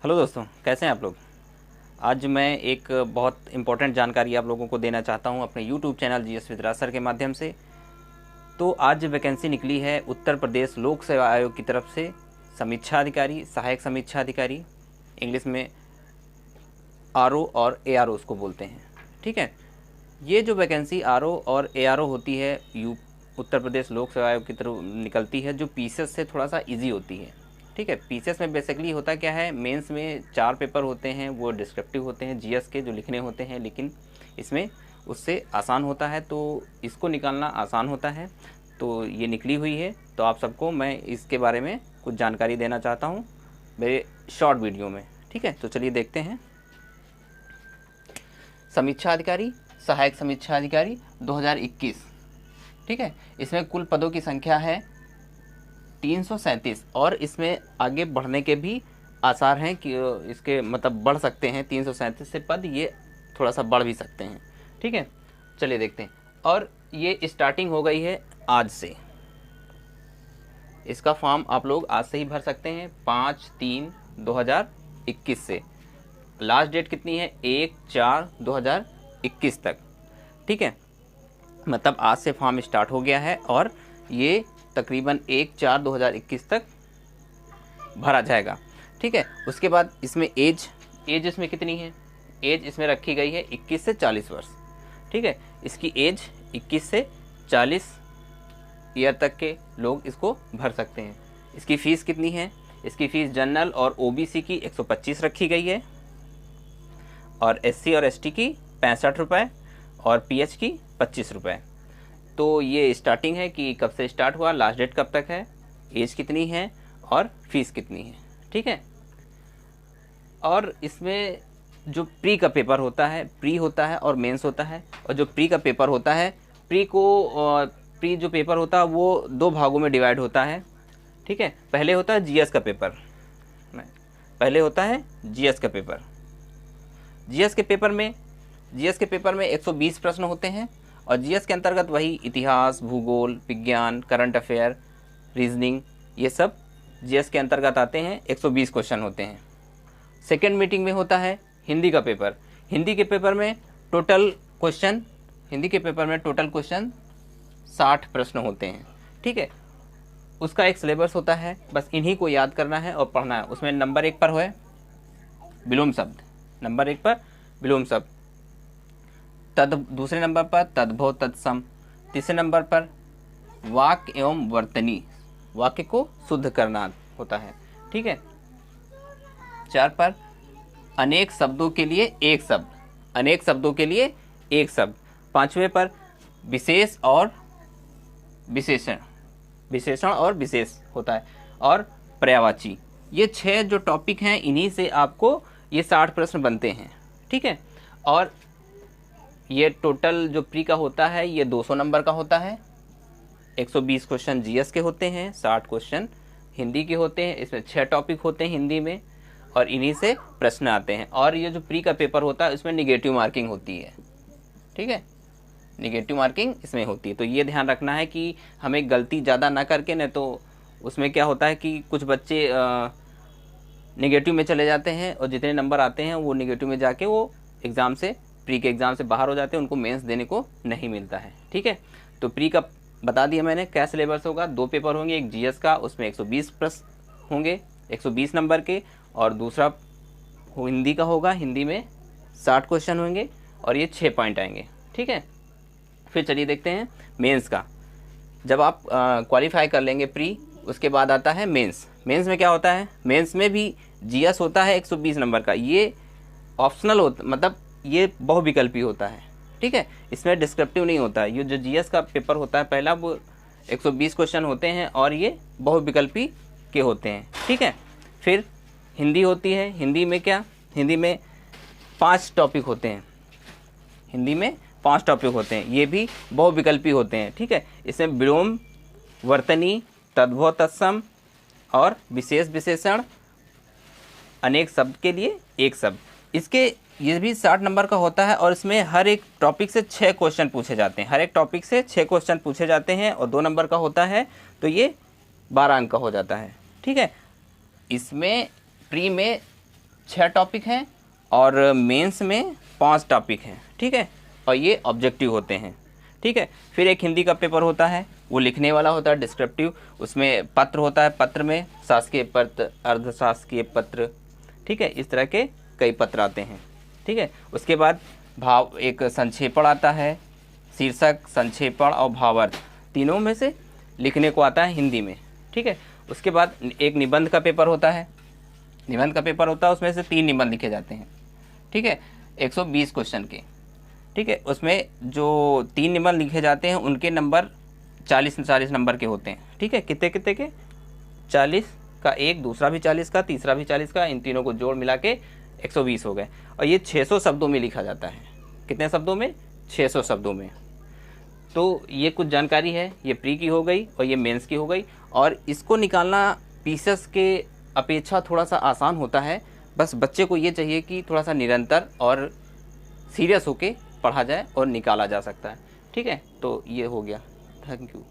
Hello दोस्तों, कैसे हैं आप लोग। आज मैं एक बहुत इम्पोर्टेंट जानकारी आप लोगों को देना चाहता हूं अपने YouTube channel GS with Raj sir के माध्यम से। तो आज वैकेंसी निकली है उत्तर प्रदेश लोक सेवा आयोग की तरफ से समीक्षा अधिकारी, सहायक समीक्षा अधिकारी, इंग्लिश में आरओ और एआरओ उसको बोलते हैं। ठीक है, ये जो वैकेंसी आरओ और एआरओ होती है उत्तर प्रदेश लोक सेवा आयोग की तरफ निकलती है, जो पीसीएस से थोड़ा सा ईजी होती है। ठीक है, पीसीएस में बेसिकली होता क्या है, मेंस में 4 पेपर होते हैं, वो डिस्क्रिप्टिव होते हैं जीएस के जो लिखने होते हैं, लेकिन इसमें उससे आसान होता है, तो इसको निकालना आसान होता है। तो ये निकली हुई है, तो आप सबको मैं इसके बारे में कुछ जानकारी देना चाहता हूँ मेरे शॉर्ट वीडियो में। ठीक है, तो चलिए देखते हैं। समीक्षा अधिकारी, सहायक समीक्षा अधिकारी 2021। ठीक है, इसमें कुल पदों की संख्या है 337 और इसमें आगे बढ़ने के भी आसार हैं कि इसके मतलब बढ़ सकते हैं। 337 से पद ये थोड़ा सा बढ़ भी सकते हैं। ठीक है, चलिए देखते हैं। और ये स्टार्टिंग हो गई है आज से। इसका फॉर्म आप लोग आज से ही भर सकते हैं 5/3/2021 से। लास्ट डेट कितनी है, 1/4/2021 तक। ठीक है, मतलब आज से फॉर्म स्टार्ट हो गया है और ये तकरीबन 1/4/2021 तक भरा जाएगा। ठीक है, उसके बाद इसमें एज इसमें कितनी है, एज इसमें रखी गई है 21 से 40 वर्ष। ठीक है, इसकी एज 21 से 40 ईयर तक के लोग इसको भर सकते हैं। इसकी फ़ीस कितनी है, इसकी फ़ीस जनरल और ओबीसी की 125 रखी गई है और एससी और एसटी की 65 रुपये और पीएच की 25 रुपये। तो ये स्टार्टिंग है कि कब से स्टार्ट हुआ, लास्ट डेट कब तक है, एज कितनी है और फीस कितनी है। ठीक है, और इसमें जो प्री का पेपर होता है, प्री होता है और मेंस होता है। और जो प्री का पेपर होता है, प्री जो पेपर होता है वो 2 भागों में डिवाइड होता है। ठीक है, पहले होता है जीएस का पेपर, जीएस के पेपर में 120 प्रश्न होते हैं और जीएस के अंतर्गत वही इतिहास, भूगोल, विज्ञान, करंट अफेयर, रीजनिंग, ये सब जीएस के अंतर्गत आते हैं। 120 क्वेश्चन होते हैं। सेकेंड मीटिंग में होता है हिंदी का पेपर। हिंदी के पेपर में टोटल क्वेश्चन 60 प्रश्न होते हैं। ठीक है, उसका एक सिलेबस होता है, बस इन्हीं को याद करना है और पढ़ना है। उसमें नंबर 1 पर है विलोम शब्द, दूसरे नंबर पर तद्भव तत्सम, तीसरे नंबर पर वाक्य एवं वर्तनी, वाक्य को शुद्ध करना होता है। ठीक है, 4 पर अनेक शब्दों के लिए एक शब्द, 5वें पर विशेष और विशेष होता है और पर्यायवाची। ये 6 जो टॉपिक हैं, इन्हीं से आपको ये 60 प्रश्न बनते हैं। ठीक है, और ये टोटल जो प्री का होता है ये 200 नंबर का होता है। 120 क्वेश्चन जीएस के होते हैं, 60 क्वेश्चन हिंदी के होते हैं। इसमें 6 टॉपिक होते हैं हिंदी में और इन्हीं से प्रश्न आते हैं। और ये जो प्री का पेपर होता है इसमें निगेटिव मार्किंग होती है। ठीक है, निगेटिव मार्किंग इसमें होती है। तो ये ध्यान रखना है कि हमें गलती ज़्यादा ना करके, नहीं तो उसमें क्या होता है कि कुछ बच्चे निगेटिव में चले जाते हैं और जितने नंबर आते हैं वो निगेटिव में जाके वो एग्ज़ाम से, प्री के एग्ज़ाम से बाहर हो जाते हैं, उनको मेंस देने को नहीं मिलता है। ठीक है, तो प्री का बता दिया मैंने क्या सिलेबस होगा। 2 पेपर होंगे, एक जीएस का, उसमें 120 प्रश्न होंगे 120 नंबर के, और दूसरा हिंदी का होगा, हिंदी में 60 क्वेश्चन होंगे और ये 6 पॉइंट आएंगे। ठीक है, फिर चलिए देखते हैं मेंस का। जब आप क्वालिफाई कर लेंगे प्री, उसके बाद आता है मेंस। मेंस में क्या होता है, मेंस में भी जीएस होता है 120 नंबर का। ये ऑप्शनल होता, मतलब ये बहुविकल्पी होता है। ठीक है, इसमें डिस्क्रिप्टिव नहीं होता है। ये जो जीएस का पेपर होता है पहला, वो 120 क्वेश्चन होते हैं और ये बहुविकल्पी के होते हैं। ठीक है, फिर हिंदी होती है। हिंदी में क्या, हिंदी में 5 टॉपिक होते हैं, ये भी बहुविकल्पी होते हैं। ठीक है, इसमें विलोम, वर्तनी, तद्भव तत्सम और विशेष विशेषण, अनेक शब्द के लिए एक शब्द। इसके ये भी 60 नंबर का होता है और इसमें हर एक टॉपिक से 6 क्वेश्चन पूछे जाते हैं, और 2 नंबर का होता है, तो ये 12 अंक का हो जाता है। ठीक है, इसमें प्री में 6 टॉपिक हैं और मेंस में 5 टॉपिक हैं, ठीक है, और ये ऑब्जेक्टिव होते हैं, ठीक है। फिर एक हिंदी का पेपर होता है, वो लिखने वाला होता है, डिस्क्रिप्टिव, उसमें पत्र होता है, पत्र में शासकीय पत्र, अर्धशासकीय पत्र, ठीक है, इस तरह के कई पत्र आते हैं, ठीक है। उसके बाद भाव, एक संक्षेपण आता है, शीर्षक, संक्षेपण और भावार्थ, तीनों में से लिखने को आता है हिंदी में, ठीक है। उसके बाद एक निबंध का पेपर होता है, निबंध का पेपर होता है, उसमें से 3 निबंध लिखे जाते हैं, ठीक है, 120 क्वेश्चन के, ठीक है। उसमें जो 3 निबंध लिखे जाते हैं उनके नंबर 40 नंबर के होते हैं, ठीक है। कितने कितने के? 40 का एक, दूसरा भी 40 का, तीसरा भी 40 का, इन तीनों को जोड़ मिला के 120 हो गए। और ये 600 शब्दों में लिखा जाता है। कितने शब्दों में? 600 शब्दों में। तो ये कुछ जानकारी है, ये प्री की हो गई और ये मेंस की हो गई। और इसको निकालना पीसीएस के अपेक्षा थोड़ा सा आसान होता है, बस बच्चे को ये चाहिए कि थोड़ा सा निरंतर और सीरियस होके पढ़ा जाए और निकाला जा सकता है, ठीक है। तो ये हो गया। Thank you.